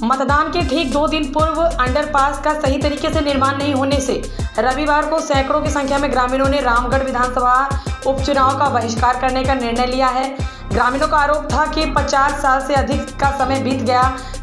मतदान के ठीक 2 दिन पूर्व अंडरपास का सही तरीके से निर्माण नहीं होने से रविवार को सैकड़ों की संख्या में ग्रामीणों ने रामगढ़ विधानसभा उपचुनाव का बहिष्कार करने का निर्णय लिया है। ग्रामीणों का आरोप था कि 50 साल से अधिक का समय बीत गया,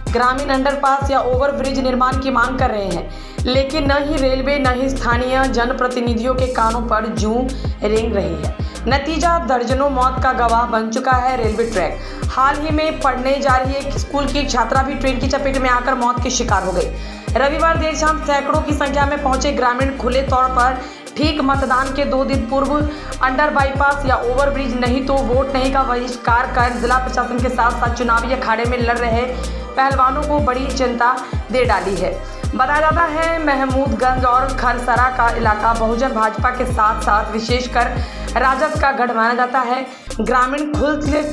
ग्रामीण अंडरपास या ओवरब्रिज निर्माण की मांग कर रहे हैं, लेकिन न ही रेलवे न ही स्थानीय जनप्रतिनिधियों के कानों पर जूं रेंग रही है। नतीजा दर्जनों मौत का गवाह बन चुका है रेलवे ट्रैक। हाल ही में पढ़ने जा रही एक स्कूल की छात्रा भी ट्रेन की चपेट में आकर मौत की शिकार हो गई। रविवार देर शाम सैकड़ों की संख्या में पहुंचे ग्रामीण खुले तौर पर ठीक मतदान के 2 दिन पूर्व अंडर बाईपास या ओवरब्रिज नहीं तो वोट नहीं का बहिष्कार कर जिला प्रशासन के साथ साथ चुनावी अखाड़े में लड़ रहे पहलवानों को बड़ी चिंता दे डाली है। बताया जाता है महमूदगंज और खरसरा का इलाका बहुजन भाजपा के साथ साथ विशेषकर राजद का गढ़ माना जाता है। ग्रामीण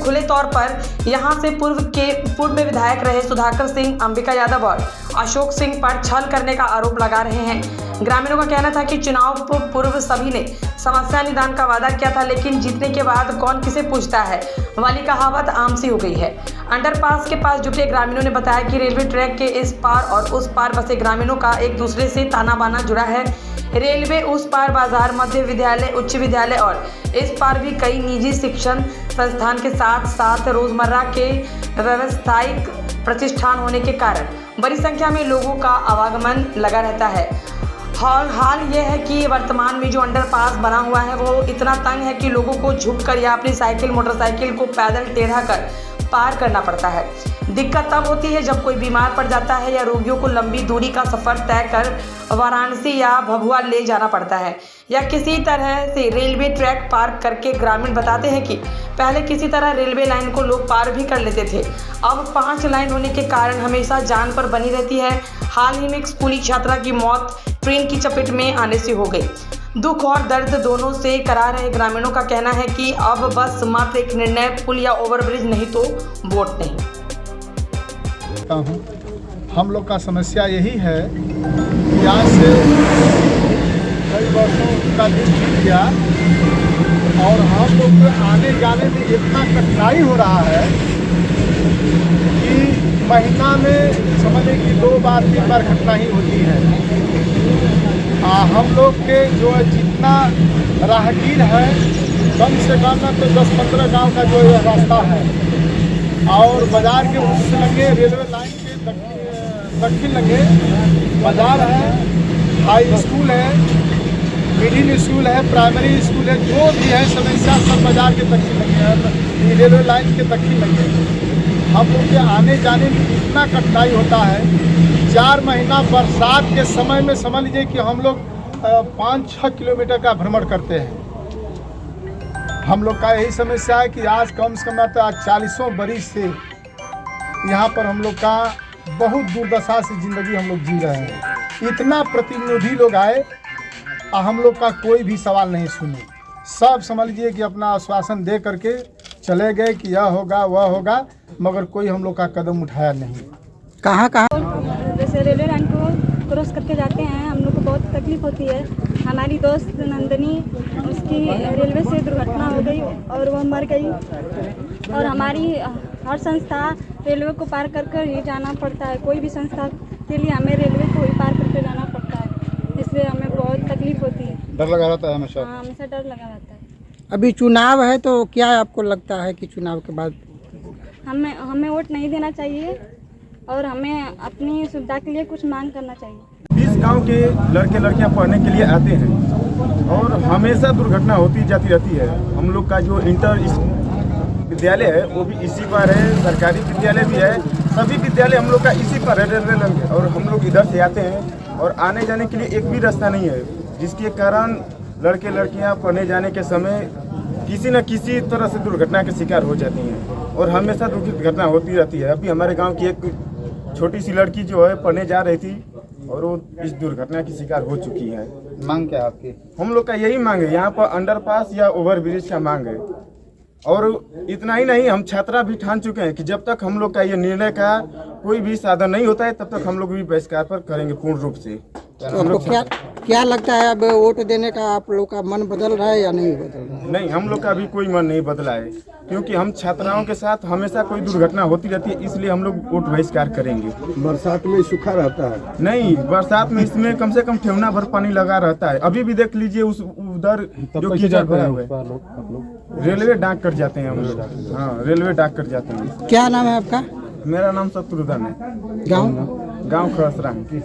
खुले तौर पर यहां से पूर्व में विधायक रहे सुधाकर सिंह, अंबिका यादव और अशोक सिंह पर छल करने का आरोप लगा रहे हैं। ग्रामीणों का कहना था कि चुनाव पूर्व सभी ने समस्या निदान का वादा किया था, लेकिन जीतने के बाद कौन किसे पूछता है वाली कहावत आम सी हो गई है। अंडरपास के पास जुटे ग्रामीणों ने बताया कि रेलवे ट्रैक के इस पार और उस पार बसे ग्रामीणों का एक दूसरे से ताना बाना जुड़ा है। रेलवे उस पार बाजार, मध्य विद्यालय, उच्च विद्यालय और इस पार भी कई निजी शिक्षण संस्थान के साथ साथ रोजमर्रा के व्यावसायिक प्रतिष्ठान होने के कारण बड़ी संख्या में लोगों का आवागमन लगा रहता है। हाल यह है कि वर्तमान में जो अंडरपास बना हुआ है वो इतना तंग है कि लोगों को झुककर या अपनी साइकिल मोटरसाइकिल को पैदल टेढ़ा कर पार करना पड़ता है। दिक्कत तब होती है जब कोई बीमार पड़ जाता है या रोगियों को लंबी दूरी का सफर तय कर वाराणसी या भभुआ ले जाना पड़ता है या किसी तरह से रेलवे ट्रैक पार करके। ग्रामीण बताते हैं कि पहले किसी तरह रेलवे लाइन को लोग पार भी कर लेते थे, अब 5 लाइन होने के कारण हमेशा जान पर बनी रहती है। हाल ही में एक स्कूली छात्रा की मौत ट्रेन की चपेट में आने से हो गई। दुख और दर्द दोनों से करा रहे ग्रामीणों का कहना है कि अब बस मात्र एक निर्णय, पुल या ओवरब्रिज नहीं तो वोट नहीं। हम लोग का समस्या यही है कि आज से कई वर्षों का दिन बीत गया और हम लोग को आने जाने में इतना कठिनाई हो रहा है कि महीना में समझे कि 2 बार 3 बार घटना ही होती है। हम लोग के जो जितना राहगीर है कम से कम तो 10-15 गांव का जो रास्ता है और बाजार के उस लगे रेलवे लाइन के दक्षिण लगे बाजार है, हाई स्कूल है, मिडिल स्कूल है, प्राइमरी स्कूल है, जो भी है समस्या सब बाजार के दक्षिण लगे, रेलवे लाइन के दक्षिण लगे। हम लोग के आने जाने में इतना कठिनाई होता है। 4 महीना बरसात के समय में समझ लीजिए कि हम लोग 5-6 किलोमीटर का भ्रमण करते हैं। हम लोग का यही समस्या है कि आज कम से कम तो 40 बरिस से यहाँ पर हम लोग का बहुत दुर्दशा से ज़िंदगी हम लोग जी रहे हैं। इतना प्रतिनिधि लोग आए और हम लोग का कोई भी सवाल नहीं सुने, सब समझ लीजिए कि अपना आश्वासन दे करके चले गए कि यह होगा वह होगा, मगर कोई हम लोग का कदम उठाया नहीं। कहाँ जैसे रेलवे लाइन को क्रॉस करके जाते हैं, हम लोग को बहुत तकलीफ होती है। हमारी दोस्त नंदनी, उसकी रेलवे से दुर्घटना हो गई और वह मर गई और हमारी हर संस्था रेलवे को पार कर ही जाना पड़ता है। कोई भी संस्था के लिए हमें रेलवे को ही पार करके जाना पड़ता है, इसलिए हमें बहुत तकलीफ होती है। डर लगा रहता है हमेशा? हाँ, हमेशा डर लगा रहता है। अभी चुनाव है तो क्या आपको लगता है कि चुनाव के बाद हमें वोट नहीं देना चाहिए और हमें अपनी सुविधा के लिए कुछ मांग करना चाहिए। 20 गांव के लड़के लड़कियां पढ़ने के लिए आते हैं और हमेशा दुर्घटना होती जाती रहती है। हम लोग का जो इंटर विद्यालय है वो भी इसी पर है, सरकारी विद्यालय भी है, सभी विद्यालय हम लोग का इसी पर है रेलवे लाइन। और हम लोग इधर से आते हैं और आने जाने के लिए एक भी रास्ता नहीं है, जिसके कारण लड़के लड़कियां पढ़ने जाने के समय किसी न किसी तरह से दुर्घटना के शिकार हो जाती हैं और हमेशा दुर्घटना होती रहती है। अभी हमारे गांव की एक छोटी सी लड़की जो है पढ़ने जा रही थी और वो इस दुर्घटना की शिकार हो चुकी है। मांग क्या आपकी? हम लोग का यही मांग है, यहाँ पर अंडरपास या ओवरब्रिज का मांग है। और इतना ही नहीं, हम छात्रा भी ठान चुके हैं कि जब तक हम लोग का ये निर्णय का कोई भी साधन नहीं होता है तब तक हम लोग भी बहिष्कार पर करेंगे पूर्ण रूप से। तो आपको क्या लगता है अब वोट देने का आप लोग का मन बदल रहा है या नहीं बदल रहा है? नहीं, हम लोग का अभी कोई मन नहीं बदला है, क्योंकि हम छात्राओं के साथ हमेशा कोई दुर्घटना होती रहती है, इसलिए हम लोग वोट बहिष्कार करेंगे। बरसात में सूखा रहता है। नहीं, बरसात में इसमें कम से कम ठेवना भर पानी लगा रहता है। अभी भी देख लीजिए उस उधर जो कीचड़ भरा हुआ है, रेलवे डाक कर जाते हैं हम लोग। हाँ, रेलवे डाक कर जाते हैं। क्या नाम है आपका? मेरा नाम शत्रुघ्न है, गाँव? गाँव खसरा है।